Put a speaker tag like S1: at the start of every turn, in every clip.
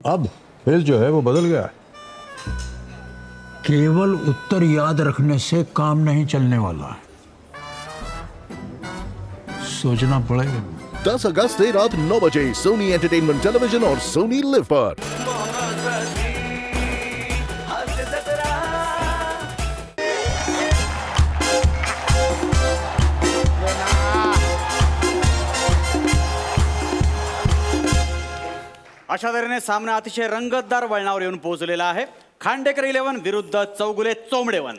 S1: अब खेल जो है वो बदल गया है।
S2: केवल उत्तर याद रखने से काम नहीं चलने वाला, सोचना पड़ेगा।
S3: 10 अगस्त से रात 9 बजे सोनी एंटरटेनमेंट टेलीविजन और सोनी लिव पर।
S4: अशा तऱ्हेने सामना अतिशय रंगतदार वळणावर येऊन पोहोचलेला आहे। खांडेकर 11 विरुद्ध चौगुले चोमडे 1।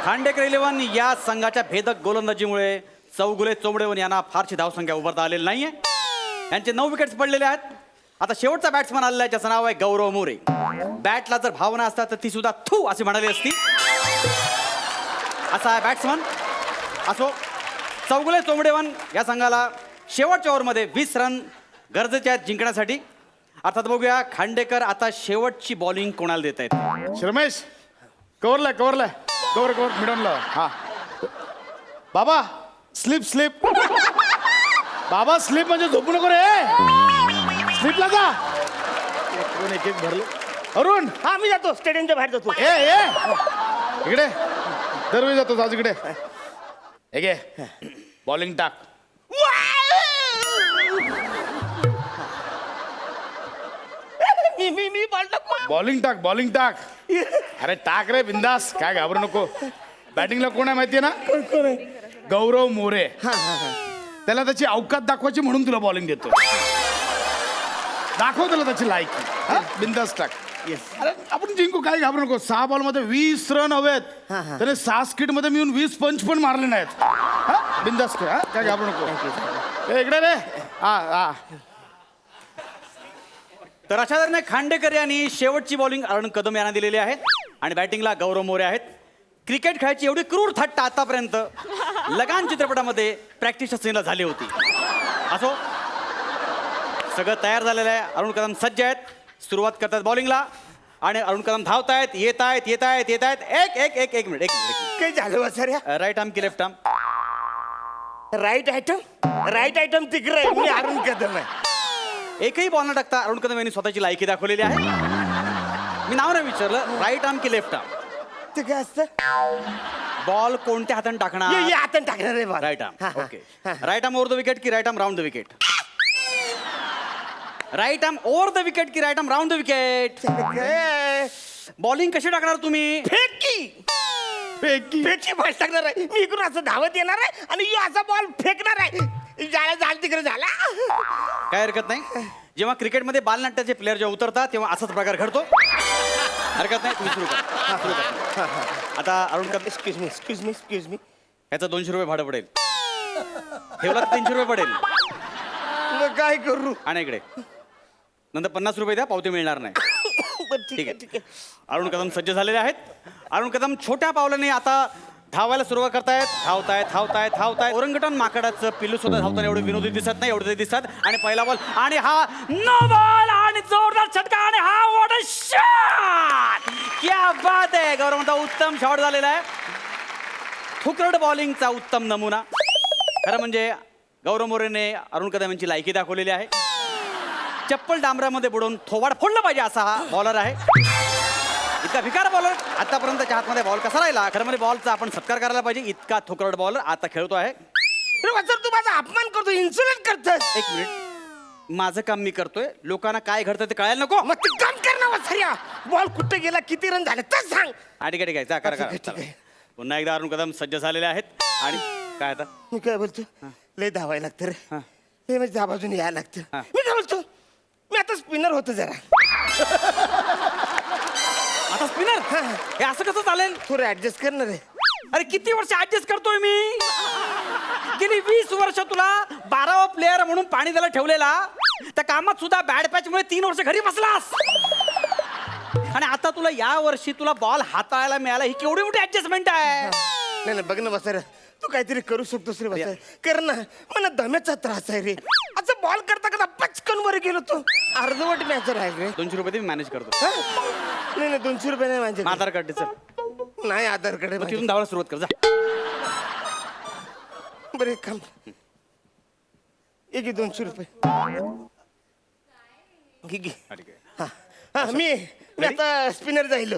S4: खांडेकर 11 या संघाच्या भेदक गोलंदाजीमुळे चौगुले चोमडे 1 यांना फारशी धावसंख्या उभारता आलेली नाहीये। यांचे 9 विकेट्स पडलेले आहेत। आता शेवटचा बॅट्समन आलेला आहे, ज्याचं नाव आहे गौरव मोरे। बॅटला जर भावना असतात तर ती सुद्धा थू अशी म्हणाली असती। असा आहे बॅट्समन। असो, चौगुले चोमडे 1 या संघाला शेवटच्या ओव्हरमध्ये 20 रन गरजेचे आहेत जिंकण्यासाठी। अर्थात बघूया खांडेकर आता शेवटची बॉलिंग कोणाला देत आहेत।
S5: रमेश कवरला कवर मिडॉनला। हा बाबा स्लिप बाबा स्लिप म्हणजे झोपू नको रे, स्लिपला जा। एक एक भरलं अरुण।
S6: हा मी जातो, स्टेडियमच्या बाहेर जातो।
S5: ए इकडे दरवेळी जातो, आज इकडे हे बॉलिंग टाक।
S6: मी बॉल टाकू।
S5: बॉलिंग टाक अरे टाक रे बिंदास, काय घाबरू नको। बॅटिंगला कोण आहे माहितीये ना? गौरव मोरे। त्याला त्याची अवकात दाखवायची म्हणून तुला बॉलिंग देतो। दाखव त्याला त्याची लायकी, बिंदास टाक। अरे आपण जिंकू, काय घाबरू नको। 6 बॉलमध्ये 20 रन हवेत। त्याने 6 स्किट मध्ये मिळून 20 पंच पण मारले नाहीत। बिंदास कर, काय घाबरू नको। इकडे रे। हा
S4: तर अशा तऱ्हेने खांडेकर यांनी शेवटची बॉलिंग अरुण कदम यांना दिलेली आहे आणि बॅटिंगला गौरव मोरे आहेत। क्रिकेट खेळायची एवढी क्रूर थट्टा आतापर्यंत लगान चित्रपटामध्ये प्रॅक्टिसच्या सीनला झाली होती। असो, सगळं तयार झालेलं आहे। अरुण कदम सज्ज आहेत, सुरुवात करतात बॉलिंगला आणि अरुण कदम धावतायत, येत आहेत। एक मिनिट।
S6: काय झालं सर?
S4: राईट आर्म की लेफ्ट आर्म?
S6: राईट आयटम तिकडे, मी अरुण कदम आहे।
S4: एकही बॉल न टाकता अरुण कदम यांनी स्वतःची लायकी दाखवलेली आहे। मी नाव नाही विचारलं, राईट आर्म की लेफ्ट आर्म?
S6: ते काय असतं?
S4: बॉल कोणत्या हाताने टाकणार?
S6: ये हाताने टाकणार आहे ball.
S4: Right arm. Okay, right arm over the wicket की right arm round the wicket? Right arm over the wicket की right arm round the wicket? Bowling कशी टाकणार तुम्ही?
S6: फेकी बॉल टाकणार आहे। मी इकडून असं धावत येणार आहे आणि यो असा बॉल फेकणार आहे। झाला तिकडे झाला।
S4: काय हरकत नाही। जेव्हा क्रिकेटमध्ये बालनाट्याचे प्लेअर जेव्हा उतरतात तेव्हा असाच प्रकार घडतो। हरकत नाही, तुम्ही सुरू करा। आता अरुण कदम,
S6: एक्सक्यूज मी
S4: याचं 200 रुपये भाडं पडेल। ठेवला तर 300 रुपये पडेल।
S6: काय करू?
S4: आणि इकडे नंतर 50 रुपये द्या, पावती मिळणार नाही। ठीक आहे। अरुण कदम सज्ज झालेले आहेत। अरुण कदम छोट्या पावलाने आता धावायला सुरुवात करतायत। धावतायत। ओरंगटन माकडाचं पिल्लू सुद्धा धावताना एवढे विनोदी दिसत नाही, एवढे दिसतात। आणि पहिला बॉल आणि हा नो बॉल आणि जोरदार छटका आणि हा व्हॉट अ शॉट! क्या बात आहे! गौरव म्हणता उत्तम शॉट झालेला आहे। थुकरड बॉलिंगचा उत्तम नमुना। खरं म्हणजे गौरव मोरेने अरुण कदम यांची लायकी दाखवलेली आहे। चप्पल डांबरामध्ये बुडवून थोबाड फोडलं पाहिजे असा हा बॉलर आहे। इतका भिकार बॉलर आतापर्यंतच्या हातमध्ये बॉल कसा राहिला? खरं म्हणजे बॉलचा आपण सत्कार करायला पाहिजे। इतका थोकरड बॉलर आता खेळतो आहे।
S6: सर तू माझा अपमान करतो, इन्सुलेट करतोस।
S4: एक मिनिट, माझं काम मी करतोय, लोकांना काय घडतं ते कळायला नको?
S6: मग ते काम कर ना वसर्या। बॉल कुठे गेला, किती रन झाले तर सांग।
S4: ठीक आहे, जा करा.
S6: ठीक आहे.
S4: पुन्हा एकदा अरुण कदम सज्ज झालेले आहेत। आणि काय आता
S6: मी काय बोलतो, लय धावायला लागतं रे। हे म्हणजे त्या बाजूने यायला लागतं। मी काय बोलतो, मी आता स्पिनर होतो जरा।
S4: आता स्पिनर? हे असं कसं चालेल?
S6: थोडं ऍडजस्ट करणार आहे।
S4: अरे किती वर्ष ऍडजस्ट करतोय मी? गेली 20 वर्ष तुला 12वा प्लेअर म्हणून पाणी द्यायला ठेवलेला, त्या कामात सुद्धा बॅड पॅच मुळे 3 वर्ष घरी बसलास। आणि आता तुला या वर्षी तुला बॉल हाताळायला मिळाला, ही केवढी मोठी ऍडजस्टमेंट आहे।
S6: नाही बघ ना वसर्या, तू काहीतरी करू शकतोस रे वसर्या। कर ना, मला दम्याचा त्रास आहे रे। असं बॉल करता पचकन वर गेलो तो, अर्धवट मॅच राहील रे।
S4: 200 रुपये मी मॅनेज करतो।
S6: नाही 200 रुपये नाही माझे।
S4: आधार कार्ड दे चल।
S6: नाही आधार कार्ड आहे।
S4: तिथून धावायला सुरुवात कर जा।
S6: बरं एक काम, एक 200 रुपये। ठीक आहे
S4: हा, ठीक आहे.
S6: हा हा मी आता स्पिनर जाईल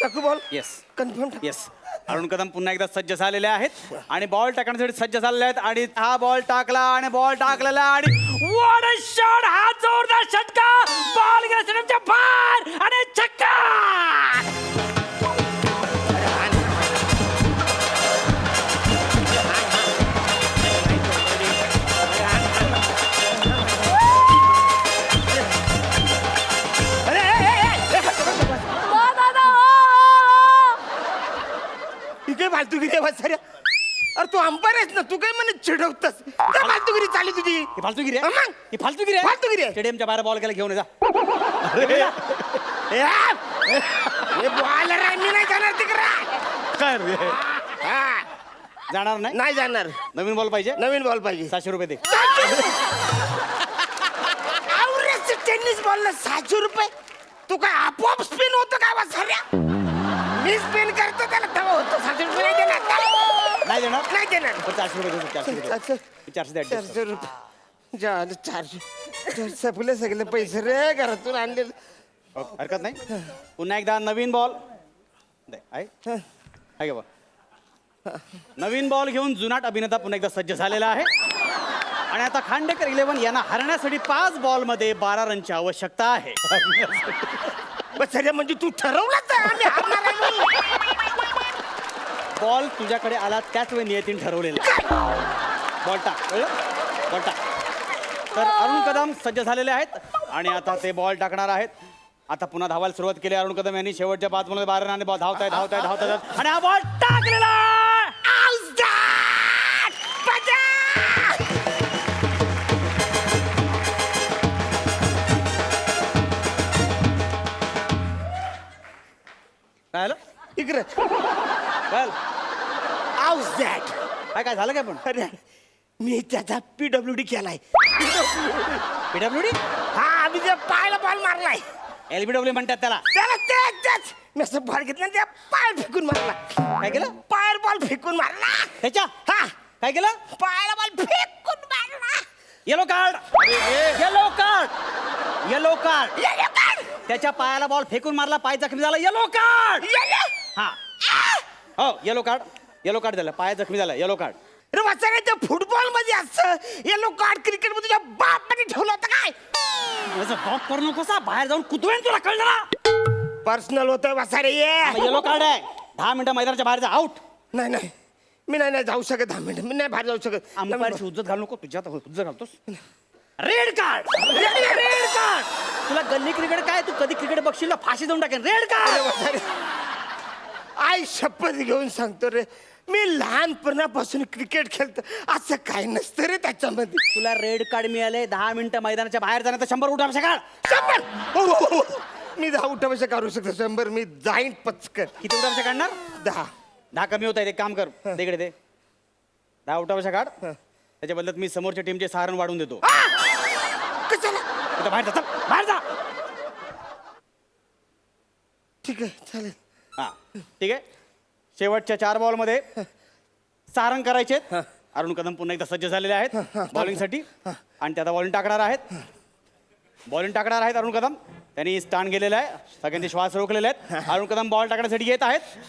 S6: टाकू ball
S4: yes
S6: confirm
S4: yes Arun Kadam पुन्हा एकदा सज्ज झालेले आहेत आणि बॉल टाकण्यासाठी सज्ज झालेले आहेत आणि हा बॉल टाकला आणि बॉल टाकलेला आणि व्हॉट अ शॉट हा जोरदार षटका बॉल गेला स्टेडियमच्या बाहेर आणि छक्का
S6: ही काय फालतूगिरी आहे वासाऱ्या अरे तू अंपायर आहेस ना तू काय म्हणे चिडवतस काय फालतूगिरी चालली तुझी
S4: ही फालतूगिरी
S6: हा,
S4: आहे
S6: मग.
S4: ही फालतूगिरी आहे
S6: फालतूगिरी आहे.
S4: स्टेडियमच्या बाहेर बॉल गेला घेऊन जा
S6: हे बॉलर आहे मी नाही जाणार तिकडे
S4: काय रे? जाणार नाही
S6: नाही जाणार
S4: नवीन बॉल पाहिजे
S6: नवीन बॉल पाहिजे
S4: 700 रुपये दे
S6: आवरेज टेनिस बॉलला 700 रुपये तू काय आपोआप स्पिन होतो काय वासाऱ्या मी स्पिन करतो त्याला तेव्हा होतो 700 रुपये नाही देणार
S4: नाही देणार
S6: नाही देणार
S4: पण 400 रुपये दे 400 रुपये 400 दे adjust कर.
S6: 400 रुपये जा 400 सपले सगळे पैसे रे घरातून आणलेले
S4: हरकत नाही पुन्हा एकदा नवीन बॉल दे आहे आहे का बा नवीन बॉल घेऊन जुनाट अभिनेता पुन्हा एकदा सज्ज झालेला आहे आणि आता खांडेकर 11 यांना हरण्यासाठी 5 बॉलमध्ये 12 रनची आवश्यकता आहे
S6: बसऱ्या म्हणजे तू ठरवलंच आहे आम्ही हारणार आहे म्हणून.
S4: बॉल तुझ्याकडे आला त्याच वेळी नियतीन ठरवलेला बॉल टाक कळलं? बॉल टाक तर अरुण कदम सज्ज झालेले आहेत आणि आता ते बॉल टाकणार आहेत आता पुन्हा धावायला सुरुवात केली अरुण कदम यांनी शेवटच्या 5 मध्ये 12 रनाने बॉल धावतायत आणि हा बॉल टाकलेला काय झालं
S6: इकडे
S4: काय
S6: आउट दॅट
S4: काय झालं काय पण
S6: अरे मी त्याचा PWD केलाय
S4: पीडब्ल्यूडी
S6: हा मी त्या पायाला बॉल मारलाय
S4: एलबीडब्ल्यू म्हणतात त्याला
S6: त्याला तेच मी असं बॉल घेतला आणि त्या पायाला फेकून मारला
S4: काय केलं
S6: पायाला बॉल फेकून मारला
S4: त्याच्या
S6: हा
S4: काय केलं
S6: पायाला बॉल फेकून मारला
S4: yellow card yellow card yellow card
S6: yellow card
S4: त्याच्या पायाला बॉल फेकून मारला पाय जखमी झाला येलो कार्ड
S6: येलो
S4: हा हो येलो कार्ड झालं पाय जखमी झाला येलो कार्ड
S6: रे वाचायला त्या फुटबॉल मध्ये असं येलो कार्ड क्रिकेट मध्ये तुझ्या बापाने ठेवलं होतं काय
S4: बॉक करू नकोसा बाहेर जाऊन कुतवेन तुला कळलं ना
S6: पर्सनल होतं वासारे ये
S4: येलो कार्ड आहे 10 मिनिटं मैदानाच्या बाहेर जा आउट
S6: नाही नाही मी नाही जाऊ शकत 10 मिनिटं मी नाही बाहेर जाऊ शकत
S4: अंपायरची उज्जत घालू नको तुझ्या उज्जत घालतोस रेड कार्ड रेड कार्ड तुला गल्ली क्रिकेट काय तू कधी क्रिकेट बघशील ना फाशी देऊन टाकेन रेड कार्ड
S6: आई शपथ घेऊन सांगतो रे मी लहानपणापासून क्रिकेट खेळतो असं काय नसतं रे त्याच्यामध्ये
S4: तुला रेड कार्ड मिळाले 10 मिनिटं मैदानाच्या बाहेर जाण्याचं 100 उठावशा काढ
S6: 100 हो. मी 10 उठावशा काढू शकतो 100 मी जाईन पचकन
S4: किती उठावशा काढणार
S6: 10
S4: कमी होत आहे एक काम कर तिकडे ते 10 उठावशा काढ त्याच्या बदल्यात मी समोरच्या टीमचे सहारण वाढवून देतो
S6: कशाला
S4: आता बाहेर जा चल, बाहेर जा
S6: ठीक आहे चालेल
S4: हा ठीक आहे शेवटच्या 4 बॉलमध्ये सारंग करायचे अरुण कदम पुन्हा एकदा सज्ज झालेले आहेत बॉलिंगसाठी आणि त्याला बॉलिंग टाकणार आहेत अरुण कदम त्यांनी स्टान गेलेला आहे सगळ्यांचे श्वास रोखलेले आहेत अरुण कदम बॉल टाकण्यासाठी येत आहेत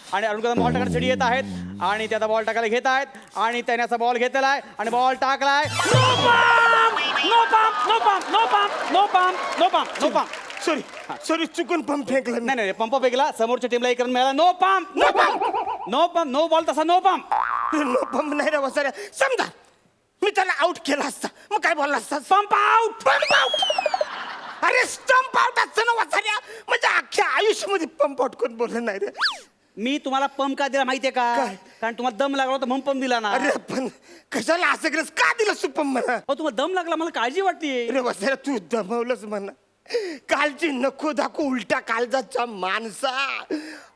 S4: आणि त्याचा बॉल टाकायला घेत आहेत आणि त्याने असा बॉल घेतलेला आहे आणि बॉल टाकलाय नो पंप
S6: सॉरी चुकून पंप फेकला मी.
S4: नाही पंप फेकला समोरच्या टीमला एक रन मिळाला नो पंप नो बॉल तसा नो पंप
S6: नो पंप नाही रे वसाऱ्या समजा मी त्याला आउट केला असता मग काय बोलला असता
S4: पंप आउट
S6: अरे स्टंप आउट असतं ना वसाऱ्या म्हणजे अख्ख्या आयुष्यामध्ये पंप आउट कोण बोललं नाही रे
S4: मी तुम्हाला पंप का दिला माहितीये का
S6: काय?
S4: कारण तुम्हाला दम लागला होता म्हणून पंप दिला ना
S6: अरे पण कशाला असं केलंस का दिलं सुपम म्हणा
S4: हो तुम्हाला दम लागला मला काळजी वाटते
S6: अरे वसाऱ्या तू दमवलंच म्हणा कालची नको दाखव उलटा कालजाचा माणसा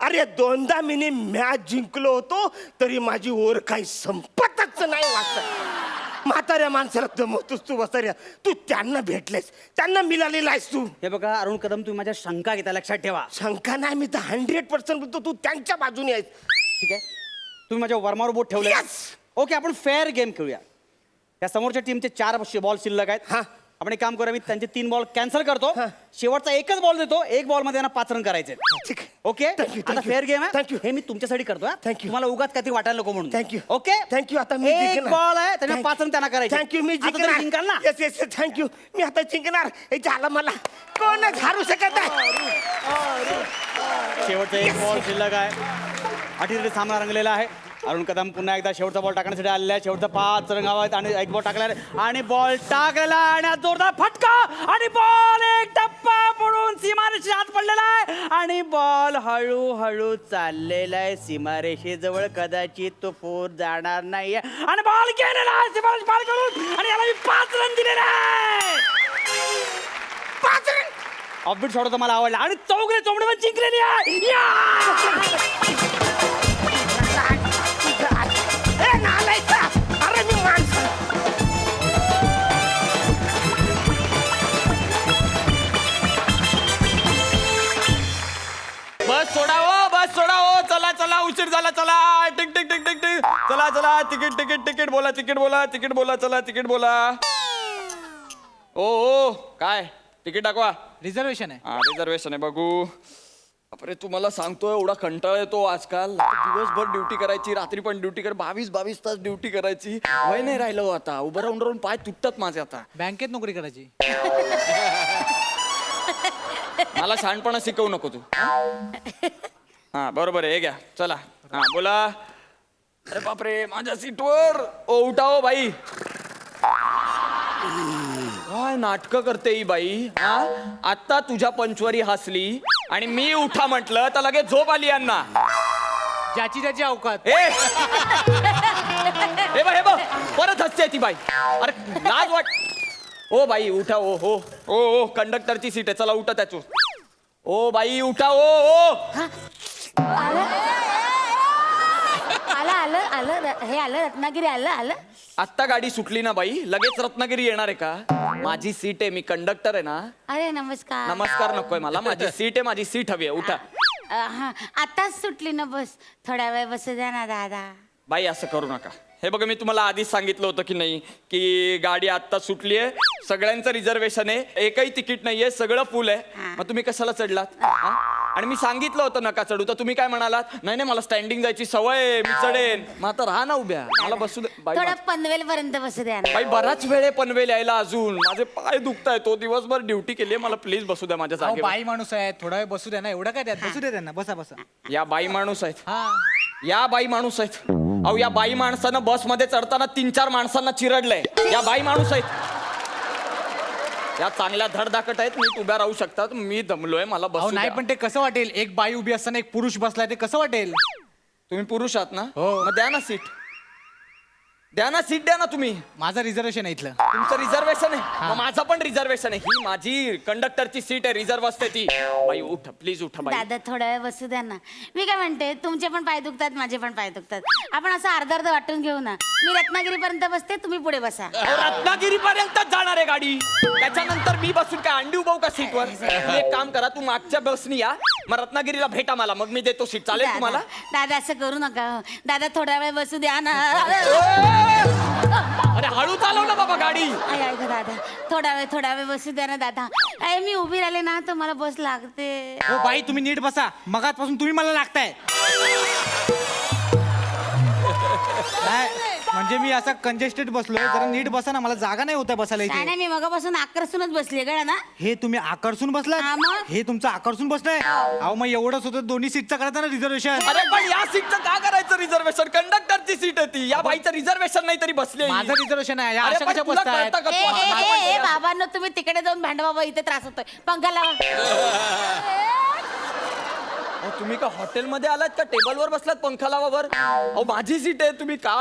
S6: अरे 2दा मी मॅच जिंकलो होतो तरी माझी ओर काही संपतच नाही वाटत म्हाताऱ्या माणसाला दमवतोस तू वसाऱ्या तू त्यांना भेटलेस त्यांना मिळालेला आहेस तू
S4: हे बघा अरुण कदम तुम्ही माझ्या शंका घेता लक्षात ठेवा
S6: शंका नाही मी तर 100% बोलतो तू त्यांच्या बाजूने आहेस
S4: ठीक आहे तुम्ही माझ्या वर्मावर बोट ठेवले
S6: Yes!
S4: ओके आपण फेअर गेम खेळूया त्या समोरच्या टीमचे 4 बॉल शिल्लक आहेत
S6: हा.
S4: आपण एक काम करूया, मी त्यांचे 3 बॉल कॅन्सल करतो, शेवटचा एकच बॉल देतो, एक बॉल मध्ये त्यांना 5 रन करायचे.
S6: ठीक आहे.
S4: ओके
S6: Thank you,
S4: आता
S6: thank you.
S4: फेअर गेम आहे.
S6: Thank you.
S4: हे मी तुमच्यासाठी करतोय.
S6: Thank you.
S4: तुम्हाला उगाच काहीतरी वाटायला नको म्हणून.
S6: Thank you.
S4: Okay
S6: Thank you. आता मी
S4: एक
S6: जिंकणार.
S4: बॉल आहे त्यामुळे
S6: Thank
S4: 5 रन त्यांना करायचे.
S6: थँक्यू. मी
S4: आता तरी जिंकाल ना.
S6: Yes yes thank you. मी आता जिंकणार. हे झालं मला. कोणच हारू शकत नाही.
S4: शेवटचा एक बॉल शिल्लक आहे. अटीतटी सामना रंगलेला आहे. अरुण कदम पुन्हा एकदा शेवटचा बॉल टाकण्यासाठी आलेला आहे. शेवटचा 5 रन हवा आहेत आणि एक बॉल टाकला आहे आणि बॉल टाकलेला आहे आणि आज जोरदार फटका आणि बॉल एक टप्पा पडून सीमारेषेच्या आत पडलेला आहे आणि बॉल हळूहळू चाललेला आहे सीमारेषेजवळ. कदाचित तो फोर जाणार नाहीये आणि बॉल गेलेला आहे सीमारेष पार करून आणि याला मी 5 रन दिलेले आहे.
S6: 5 रन.
S4: ऑफबीट शॉट होता, मला आवडला आणि चौघडे चौघडे जिंकलेली आहे.
S6: ए, नालायका. अरे मी माणसं.
S7: बस सोडावं चला चला उशीर झाला चला tick tick tick tick tick चला चला तिकीट तिकीट तिकीट बोला तिकीट बोला तिकीट बोला चला तिकीट बोला. ओ काय तिकीट दाखवा.
S8: रिझर्वेशन आहे.
S7: हा रिझर्वेशन आहे बघू. बापरे तुम्हाला सांगतोय एवढा कंटाळा येतो आजकाल. दिवसभर ड्युटी करायची, रात्री पण ड्युटी कर, 22 तास ड्युटी करायची. वय नाही राहिलं हो आता. उभं राहून राहून पाय तुटतात माझे आता.
S8: बँकेत नोकरी करायची.
S7: मला शहाणपणा शिकवू नको तू. हा बरोबर आहे. हे घ्या चला. हा बोला. अरे बापरे माझ्या सीटवर. ओ उठा हो बाई. काय नाटक करते ही बाई. हा आता तुझ्या पंचवारी हसली आणि मी उठा म्हटलं तर लगेच झोप आली यांना.
S8: ज्याची ज्याची अवकात.
S7: हे बघ परत हसते ती बाई. अरे लाज वाट. ओ बाई उठा. ओ हो ओ कंडक्टरची सीट आहे. चला उठा त्याचो. ओ बाई उठा. ओ
S9: आलं हे आलं रत्नागिरी आलं.
S7: आत्ता गाडी सुटली ना बाई, लगेच रत्नागिरी येणार आहे का? माझी सीट आहे, मी कंडक्टर आहे ना.
S9: अरे नमस्कार.
S7: नमस्कार नकोय मला. माझी सीट आहे, माझी सीट हवी आहे. उठा.
S9: हा आताच सुटली ना बस. थोड्या वेळ बसू द्या ना दादा.
S7: बाई असं करू नका. हे बघा मी तुम्हाला आधीच सांगितलं होतं की नाही की गाडी आत्ता सुटली आहे, सगळ्यांचं रिझर्वेशन आहे, एकही तिकीट नाहीये, सगळं फुल आहे. मग तुम्ही कशाला चढलात? हा? आणि मी सांगितलं होतं नका चढू, तर तुम्ही काय म्हणालात? नाही मला स्टँडिंग जायची सवय आहे, मी चढेन. मग आता राहा ना उभ्या, मला बसू दे. बाई
S9: थोडा पनवेल पर्यंत बसू द्या ना.
S7: बाई बराच वेळ आहे पनवेल यायला, अजून माझे पाय दुखताय. तो दिवसभर ड्युटी केली आहे, मला प्लीज बसू द्या माझ्या
S8: अहो,
S7: जागेवर.
S8: बाई माणूस आहे, थोडा वेळ बसू द्या ना. एवढं काय त्यात? बसू दे त्यांना. बसा बसा.
S7: या बाई माणूस आहेत.
S8: हा
S7: या बाई माणूस आहेत. अहो या बाई माणसानं बसमध्ये चढताना 3-4 माणसांना चिरडलंय. या बाई माणूस आहेत. या चांगल्या धडधाकट आहेत, नीट उभ्या राहू शकतात. मी दमलोय, मला
S8: अहो
S7: बसू
S8: नाही
S7: द्या.
S8: पण ते कसं वाटेल? एक बाई उभी असताना एक पुरुष बसलाय, ते कसं वाटेल?
S7: तुम्ही पुरुष आहात ना,
S8: हो.
S7: मग द्या ना सीट. द्या ना सीट, द्या ना तुम्ही.
S8: माझं रिझर्वेशन आहे इथलं.
S7: तुमचं रिझर्वेशन आहे, मग माझं पण रिझर्वेशन आहे. ही माझी कंडक्टरची सीट आहे, रिझर्व असते ती. बाई उठा, प्लीज उठा बाई.
S9: दादा थोडा वेळ बसू द्या ना. मी काय म्हणते, तुमचे पण पाय दुखतात, माझे पण पाय दुखतात. आपण असं अर्ध वाटून घेऊ ना. मी रत्नागिरी पर्यंत बसते, तुम्ही पुढे बसा.
S7: रत्नागिरी पर्यंतच जाणार आहे गाडी. त्याच्यानंतर मी बसून काय अंडी उभाऊ का सीटवर? तुम्ही एक काम करा, तू मागच्या बसनी या, मग रत्नागिरीला भेटा मला, मग मी देतो सीट. चालेल तुम्हाला?
S9: दादा असं करू नका. दादा थोडा वेळ बसू द्या ना.
S7: अरे हळू चालव ना बाबा गाडी.
S9: ऐका दादा, थोडा वेळ बसू द्या ना दादा. मी उभी राहिले ना तर मला बस लागते.
S8: हो बाई तुम्ही नीट बसा. मगाचपासून तुम्ही मला लागताय. नाही, म्हणजे मी असा कंजेस्टेड बसलोय. जरा नीट बसा ना, मला जागा नाही होत बसायला
S9: काय
S8: इथे.
S9: नाही, मी मगापासून आकर्षूनच बसली कळलं ना.
S8: हे तुम्ही आकर्षून बसलात?
S9: हा मग?
S8: हे तुमचं आकर्षून बसलंय? अहो मग एवढंच होतं, दोन्ही सीटचं करायचं ना रिझर्वेशन.
S7: अरे पण या सीटचं का करायचं रिझर्वेशन? कंडक्टरची सीट आहे ती. या बाईचं रिझर्वेशन नाही तरी बसली आहे.
S8: माझं रिझर्वेशन आहे. या
S7: अरे
S8: अशा
S7: पण
S8: कशा
S7: तुला
S8: बसतायत?
S7: कळतं का तू असं नाही म्हणते?
S9: बाबांनो, तुम्ही तिकडे जाऊन भांडा बाबा, इथे त्रास होतोय. पंखा लावा.
S7: अहो, तुम्ही का हॉटेलमध्ये आलात का टेबलवर बसलात पंखा लावावर? अहो माझी सीट आहे, तुम्ही का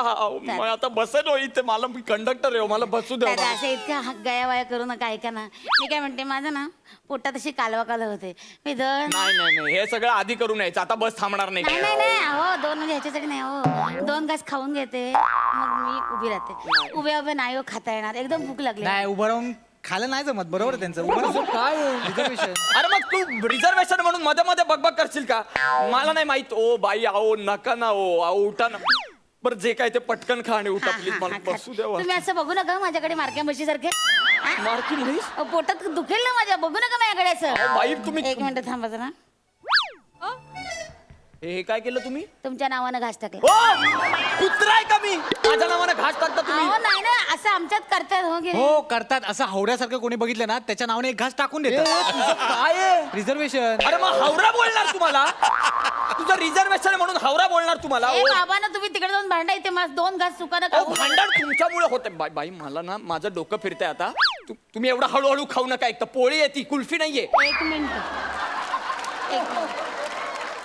S7: मग आता बसेल हो इथे. मला मी कंडक्टर आहे, मला बसू द्या.
S9: दादा असं इतका गयावाया करू नका. ऐका ना, मी काय म्हणते, माझं ना पोटात अशी कालवा होते. मी
S7: नाही हे सगळं आधी करून यायचं. आता बस थांबणार नाही.
S9: नाही अहो, 2 म्हणजे ह्याच्यासाठी नाही हो. 2 घास खाऊन घेते, मग मी उभी राहते. उभे नाही हो खाता येणार, एकदम भूक लागली.
S8: नाही उभं राहून खायला नाही जमत. बरोबर आहे त्यांचं. उभं राहून
S7: काय
S8: रिझर्वेशन.
S7: अरे मग तू रिझर्वेशन म्हणून मध्ये मध्ये बकबक करशील का? मला नाही माहित. ओ बाई आओ नका ना. ओ आओ उठा ना. बरं जे काय ते पटकन खा आणि उठा प्लीज. मला बसू द्या.
S9: तुम्ही असं बघू नका माझ्याकडे मारक्या म्हशी सारखे.
S7: मार की म्हैस
S9: पोटात दुखेल ना माझ्या, बघू नका माझ्याकडे असं.
S7: अहो, बाई तुम्ही
S9: एक मिनिट थांबा जरा.
S7: हे काय केलं तुम्ही
S9: तुमच्या नावानं घास टाकला.
S7: कुत्रा आहे का मी माझ्या नावानं घास टाकता तुम्ही
S9: अहो नाही ना, असं आमच्यात करतात हो की नाही?
S8: हो करतात. असं हावड्यासारखं कोणी बघितलं ना त्याच्या नावाने एक घास टाकून
S7: ए,
S8: देतात.
S7: तुझं काय आहे
S8: रिझर्वेशन.
S7: अरे मग हावरा बोलणार तुम्हाला तुझं रिझर्वेशन म्हणून हावरा बोलणार तुम्हाला
S9: ए
S7: ओ,
S9: बाबा ना, तुम्ही तिकडे जाऊन भांडा, इथे माझं 2 घास सुकानं
S7: अहो,
S9: खाऊ.
S7: भांडण तुमच्यामुळे होते बाई मला ना माझं डोकं फिरतंय आता तुम्ही एवढं हळूहळू खाऊ नका. एक तर पोळी आहे ती कुल्फी नाहीये.
S9: एक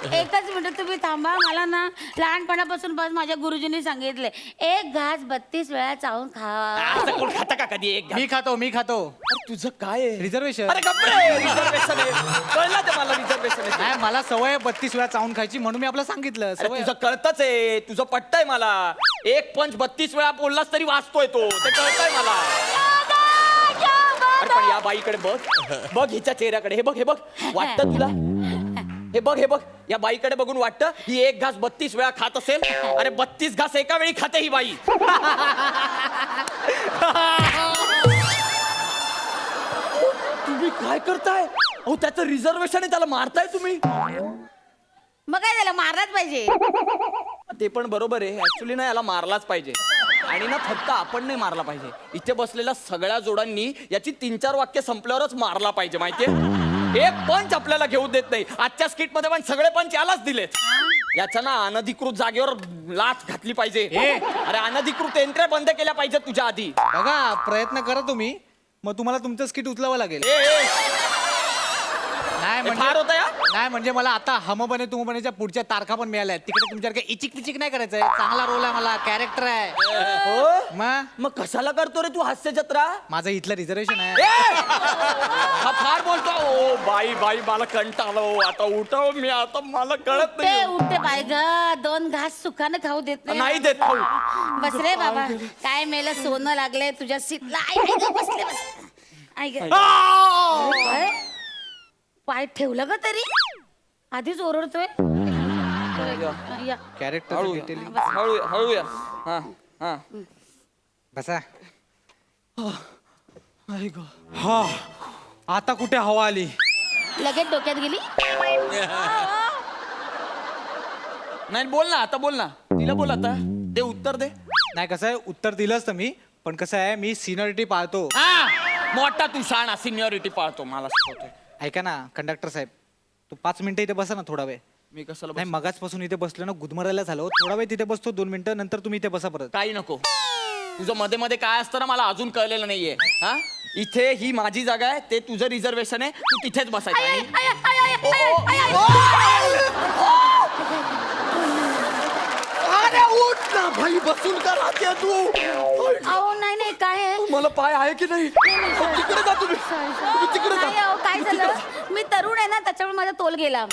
S9: एकच मिनिट तुम्ही थांबा. मला ना लहानपणापासून बस माझ्या गुरुजींनी सांगितले, एक घास 32 वेळा चावून खा.
S7: असं कोण खाता का कधी एक घास?
S8: मी खातो.
S7: अरे, तुझं काय आहे
S8: रिझर्वेशन.
S7: अरे गप्पे रिझर्वेशन आहे कळलं ते मला रिझर्वेशन आहे ते.
S8: नाही, मला सवय आहे 32 वेळा चावून खायची, म्हणून मी आपलं सांगितलं.
S7: अरे
S8: सवय
S7: तुझं कळतच आहे तुझं पटतंय मला. एक पंच 32 वेळा बोललास तरी वाचतोय तो ते कळतंय मला. अरे पण या बाईकडे बघ हिच्या चेहऱ्याकडे हे बघ वाटतं तुला हे बघ या बाईकडे बघून वाटतं ही एक घास 32 वेळा खात असेल. अरे 32 घास एका वेळी खाते ही बाई. तुम्ही काय करताय अहो त्याचं रिझर्वेशन आहे त्याला मारताय तुम्ही.
S9: मग काय झालं, मारलाच पाहिजे.
S7: ते पण बरोबर आहे ऍक्च्युली ना याला मारलाच पाहिजे. आणि ना फक्त आपण नाही मारला पाहिजे, इथे बसलेल्या सगळ्या जोडांनी याची 3-4 वाक्य संपल्यावरच मारला पाहिजे. माहितीये एक पंच आपल्याला घेऊ देत नाही. आजच्या स्किट मध्ये पण सगळे पंच यालाच दिलेत. याच्या ना अनधिकृत जागेवर लाच घातली पाहिजे. अरे अनधिकृत एंट्री बंद केल्या पाहिजे तुझ्या आधी.
S8: बघा, प्रयत्न करा तुम्ही, मग तुम्हाला तुमचं स्किट उचलावं लागेल. नाही
S7: फार होतं या
S8: नाही म्हणजे मला आता हम बने तुम बनेच्या पुढच्या तारखा पण मिळाल्या. तिकडे तुमच्यासारखं इचिक पिचिक नाही करायचंय. चांगला रोल आहे, मला कॅरेक्टर आहे.
S7: हो
S8: मग
S7: मग कशाला करतो रे तू हास्य जत्रा.
S8: माझं इथलं रिझर्वेशन आहे.
S7: हा फार बोलतो. ओ बाई मला कंटाळलो आता उठव मी आता मला कळत नाही.
S9: उठते बाय ग, 2 घास सुखानं खाऊ देत
S7: नाही देत खाऊ.
S9: बस रे बाबा, काय मेलं सोनं लागलंय तुझ्या सीटला. बसले बस. ऐक पाय ठेवलं का तरी, आधीच ओरडतोय. या.
S8: कॅरेक्टर
S7: हळू या हा हा
S8: बसा. हा आता कुठे हवा आली.
S9: लगेच डोक्यात गेली.
S7: नाही बोल ना आता बोल ना तिला बोल आता दे उत्तर दे.
S8: नाही, कसं आहे, उत्तर दिलंच तर मी, पण कसं आहे, मी सिनियरिटी पाळतो.
S7: मोठा तू शाणा सिनियरिटी पाळतो मला शिकवतोय.
S8: ऐका ना कंडक्टर साहेब, तू 5 मिनिटं इथे बसा ना थोडा वेळ.
S7: मी कशाला
S8: नाही, मगाचपासून इथे बसलो ना, गुदमरायला झालो. थोडा वेळ तिथे बसतो, 2 मिनिटं, नंतर तुम्ही इथे बसा परत.
S7: काही नको. तुझं मध्ये मध्ये काय असतं ना मला अजून कळलेलं नाहीये. हा इथे ही माझी जागा आहे, ते तुझं रिझर्वेशन आहे, तू तिथेच बसायचं. अरे उठ ना भाई, बसून का राहते तू.
S9: अहो नाही काय आहे,
S7: मला पाय आहे की नाही. तिकडे जा तुम्ही तिकडे जा.
S9: नाही, अहो, काय झालं, मी तरुण आहे ना, त्याच्यामुळे माझा तोल गेला.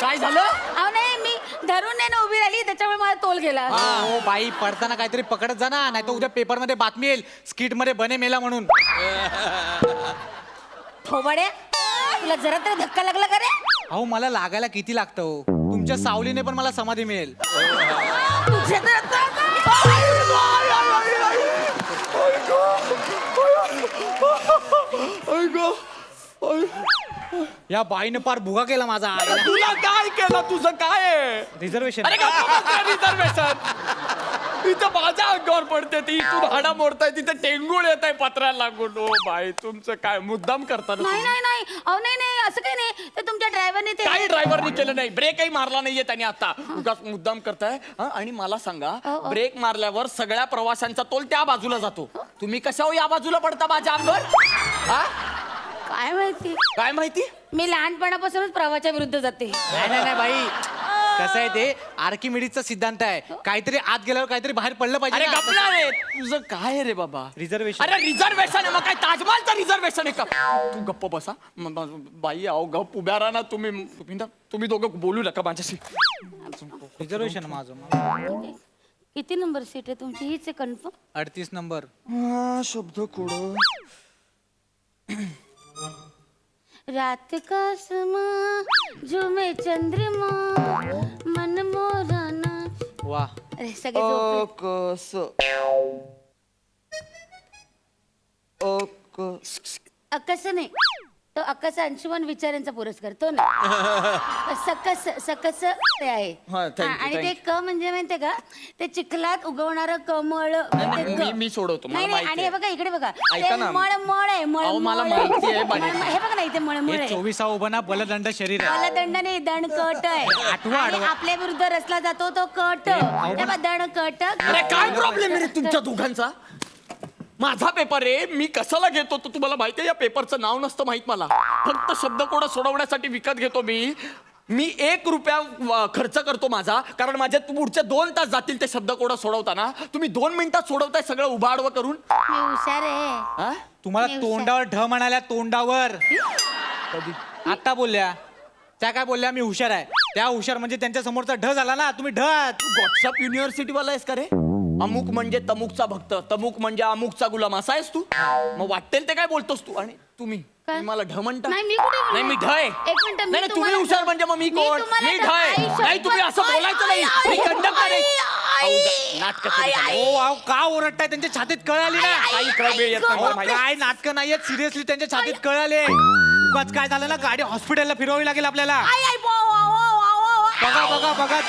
S7: काय झालं.
S9: अहो नाही, मी धरून नाही ना उभी राहिली, त्याच्यामुळे माझा तोल गेला.
S8: हो बाई, पडताना काहीतरी पकडत जा ना, नाही तर उद्या पेपर मध्ये बातमी येईल स्किट मध्ये बने मेला म्हणून.
S9: थोबड्या, तुला जरा तरी धक्का लागला का रे.
S8: अहो मला लागायला किती लागतं हो, तुमच्या सावलीने पण मला समाधी मिळेल.
S9: तुझ्या तर आता-
S8: या बाईने पार भुगा केला माझा.
S7: तुला काय केलं, तुझं काय आहे
S8: रिझर्वेशन.
S7: अरे रिझर्वेशन इथं माझ्या अंगावर पडते ती, इथून हाडा मोडताय तिथे टेंगुळ येत आहे पत्राला लागून. ओ बाई तुमचं काय मुद्दाम करतात.
S9: नाही नाही नाही, अहो नाही नाही, असं काही नाही, ते तुमच्या ड्रायव्हरने ते
S7: काही ड्रायव्हरनी केलं नाही, ब्रेकही मारला नाहीये त्याने आता. उगाच मुद्दाम करताय. आणि मला सांगा, ब्रेक मारल्यावर सगळ्या प्रवाशांचा तोल त्या बाजूला जातो, तुम्ही कशावर या बाजूला पडता माझ्या अंगावर. हा
S9: काय माहिती,
S7: काय माहिती.
S9: मी लहानपणापासूनच प्रवाहाच्या विरुद्ध जाते.
S8: नाही बाई, कसं आहे ते आर्किमिडीजचा सिद्धांत आहे, काहीतरी आत गेल्यावर काहीतरी बाहेर पडलं
S7: अरे
S8: पाहिजे.
S7: गपला रे, तुझं काय आहे रे बाबा.
S8: रिझर्वेशन.
S7: अरे रिझर्वेशन आहे मग काय ताजमहलचं रिझर्वेशन आहे का. तू गप्प बसा. बाई अहो गप उभ्या राहा ना तुम्ही दोघं बोलू नका माझ्याशी.
S8: रिझर्वेशन माझं.
S9: किती नंबर सीट आहे तुमची, हीच आहे कन्फर्म.
S8: 38 नंबर.
S7: शब्द कोड.
S9: रात का समा झुमे चंद्रमा मन मोराना.
S8: वा,
S9: अरे सगळे झोपले.
S7: कस
S9: अक्कस नाही तो अक्कस अंशुमन विचार यांचा पुरस्कार तो नाही सकस सकस ते आहे
S7: हा, thank you,
S9: आणि ते
S7: thank
S9: क म्हणजे माहितीये का ते चिखलात उगवणारं कमळ
S7: नाही,
S9: ते क.
S7: मी सोडवतो, मला
S9: नाही नाही,
S7: माहिती
S9: आणि
S7: आहे.
S9: हे बघा इकडे बघा
S7: ऐका
S9: ते
S7: ना.
S9: मळमळ आहे
S7: अहो, मला
S9: मळमळ
S7: माहिती आहे, बाई.
S9: हे बघा ना इथे मळमळ
S8: हे
S9: आहे
S8: 24 उभं बलदंड शरीर आहे
S9: दंड नाही दणकट आहे
S8: आठवा,
S9: आणि
S8: आठवा.
S9: आपल्या विरुद्ध रचला जातो तो कट दणकट
S7: अरे काय प्रॉब्लेम आहे रे तुमच्या दोघांचा? माझा पेपर आहे, मी कशाला घेतो तो तुम्हाला माहिती आहे? या पेपरचं नाव नसतं माहित मला. फक्त शब्दकोड सोडवण्यासाठी विकत घेतो मी 1 रुपया खर्च करतो माझा, कारण माझ्या पुढचे 2 तास जातील ते शब्दकोड सोडवताना. तुम्ही 2 मिनिटात सोडवताय सगळं उभाडवं करून.
S9: मी हुशार आहे
S7: हा?
S8: तुम्हाला
S9: मी
S8: तोंडावर ढ म्हणाल्या तोंडावर आता बोलल्या त्या काय बोलल्या मी हुशार आहे त्या हुशार म्हणजे त्यांच्या समोरचा ढ झाला ना तुम्ही ढ
S7: व्हॉट्सअप युनिव्हर्सिटी वाला आहेस का रे? अमुक म्हणजे तमुकचा भक्त, तमुक म्हणजे अमुकचा गुलाम, असा आहेस तू? मग वाटेल ते काय बोलतोस तू? आणि तुम्ही मला ढ म्हणता?
S9: नाही, मी कुठे
S7: नाही, मी ढ आहे.
S9: एक मिनिट, मी
S7: नाही, नाही, तुम्ही
S9: तुम्हाला
S7: हुशार
S9: ढ-
S7: म्हणजे मग मी
S9: मी
S7: कोण?
S9: तुम्हाला
S7: मी
S9: ढ-
S7: ढ आहे.
S9: आई,
S7: नाही, तुम्ही असं
S9: आई,
S7: बोलायचं नाही.
S9: आई,
S7: मी कंडक्टर आहे.
S9: आई,
S7: नाटक
S9: आई,
S8: ओ वाव का ओरडताय त्यांच्या छातीत कळ आली ना
S7: काही इकडे वेळ येत नाही मला माहिती.
S8: काय नाटकं नाहीयेत सिरियसली त्यांच्या छातीत कळ आले उगाच काय झालं ना गाडी हॉस्पिटलला फिरवावी लागेल आपल्याला
S9: आई, आई, वा, वा, वा, वा, वा, वा.
S8: बघा बघा बघा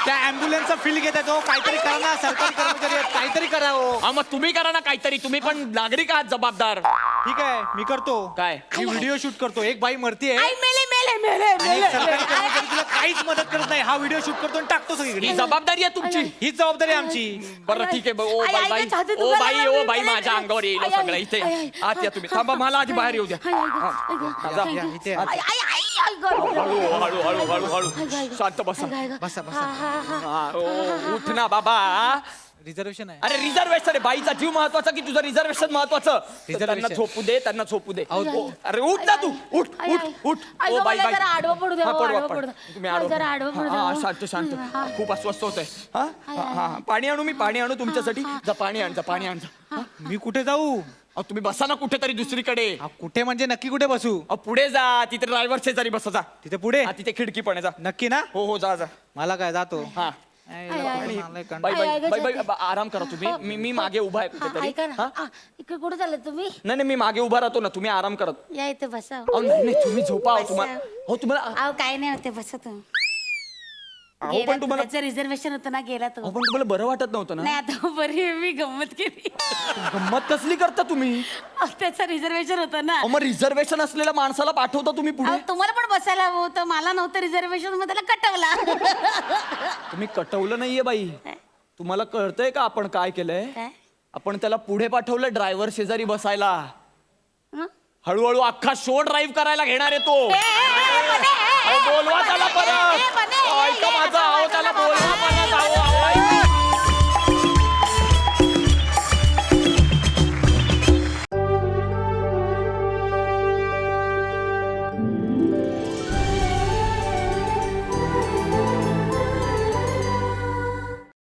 S8: त्या ॲम्ब्युलन्सचा फील घेतात हो काहीतरी करा ना सरकारी कर्मचारी आहेत काहीतरी करा हो
S7: हा, मग तुम्ही करा ना काहीतरी. तुम्ही पण नागरिक आहात जबाबदार.
S8: ठीक आहे मी करतो
S7: काय?
S8: मी व्हिडिओ शूट करतो एक बाई मरतीये
S9: आई, मेले मेले मेले
S8: आणि
S9: मेले
S8: एक सरकारी कर्मचारी तुला काहीच मदत करत नाही हा व्हिडिओ शूट करतो आणि टाकतो सगळीकडे
S7: ही जबाबदारी आहे तुमची.
S8: हीच जबाबदारी आहे आमची
S7: बरं ठीक आहे. ओ
S9: आई,
S7: बाई
S9: आई,
S7: बाई,
S9: छातीत
S7: ओ
S9: दुखायला
S7: बाई,
S9: लागली.
S7: ओ बाई, माझ्या अंगावर येईल
S9: आई,
S7: सगळं
S9: आई,
S7: इथे.
S9: आई, आई,
S7: आत या तुम्ही. थांबा, मला आधी बाहेर येऊ द्या.
S9: आई, आई,
S7: हा,
S9: आई, आई,
S7: हा, जा.
S9: आई, आई,
S8: इथे.
S9: आई, आई, आई, आई, गं.
S7: हळू हळू हळू हळू
S9: आई, आई,
S7: शांत बसा.
S9: आई, आई,
S8: बसा, बसा.
S9: हा, हा, हा.
S7: हा, ओ, उठ ना बाबा.
S8: रिझर्वेशन आहे
S7: अरे रिझर्वेशन आहे. बाईचा जीव महत्वाचा की तुझं रिझर्वेशन महत्वाचं?
S8: Reservation.
S7: त्यांना झोपू दे, त्यांना झोपू दे.
S9: आई, आई.
S7: अरे उठ ना तू. उठ
S9: आई,
S7: उठ
S9: आई.
S7: उठ.
S9: आई,
S7: ओ
S9: गं,
S7: बाई
S9: मला
S7: बाई.
S9: जरा आडवं पडू द्या,
S7: हा,
S9: हो,
S7: पडवा,
S9: आडवं
S7: पड.
S9: पडू द्या.
S7: तुम्ही
S9: मला
S7: आडवं
S9: जरा
S7: पड.
S9: आडवं पडू
S7: हा,
S9: द्या,
S7: हा,
S9: हो.
S7: शांत शांत.
S9: हा.
S7: खूप अस्वस्थ होत आहे. हा हा, हा. पाणी आणू मी पाणी आणू तुमच्यासाठी? जा पाणी आण, जा पाणी आण जा.
S8: मी कुठे जाऊ
S7: अहो, तुम्ही बसा ना कुठेतरी दुसरीकडे.
S8: हा, कुठे म्हणजे नक्की कुठे बसू
S7: अहो, पुढे जा. तिथे ड्रायव्हर शेजारी बसा जा.
S8: तिथे पुढे
S7: हा, तिथे खिडकी पण आहे जा.
S8: नक्की ना
S7: हो हो, जा जा.
S8: मला काय जातो
S7: हा.
S8: आई,
S9: आई, आई.
S8: मला कंटाळा.
S7: बाई बाई
S9: आई, आई,
S7: बाई बाई
S9: गं,
S7: आराम करा तुम्ही. मी मागे उभा आहे
S9: हा,
S7: कुठेतरी.
S9: ऐका ना
S7: हा?
S9: हा, इकडे कुठे चालले तुम्ही
S7: नाही नाही, मी मागे उभा राहतो ना. तुम्ही आराम करत.
S9: या इथे बसा
S7: अहो, नाही नाही, तुम्ही झोपा. अहो, तुम्हाला हो तुम्हाला
S9: अहो काय नाही होते बसा तुम्ही
S7: अहो,
S9: गेला
S7: पण तुम्हाला
S9: त्याचं रिझर्वेशन होतं ना गेला तो
S7: अहो, पण तुम्हाला बरं वाटत नव्हतं ना?
S9: नाही आता बरी आहे, मी गंमत केली
S7: गंमत कसली करता तुम्ही?
S9: अहो, त्याचं रिझर्वेशन होतं ना
S7: अहो, मग रिझर्वेशन असलेल्या माणसाला पाठवता तुम्ही पुढे?
S9: अहो, तुम्हाला पण बसायला हवं होतं मला नव्हतं रिझर्वेशन मग त्याला कटवला
S7: तुम्ही कटवलं नाहीये बाई. तुम्हाला कळतंय का आपण काय केलंय?
S9: काय
S7: आपण त्याला पुढे पाठवलं ड्रायव्हर शेजारी बसायला.
S9: हं?
S7: हळूहळू अख्खा शो ड्राईव्ह करायला घेणार आहे तो.
S9: बने,
S7: अहो, बोलवा त्याला परत.
S9: बने,
S7: ऐका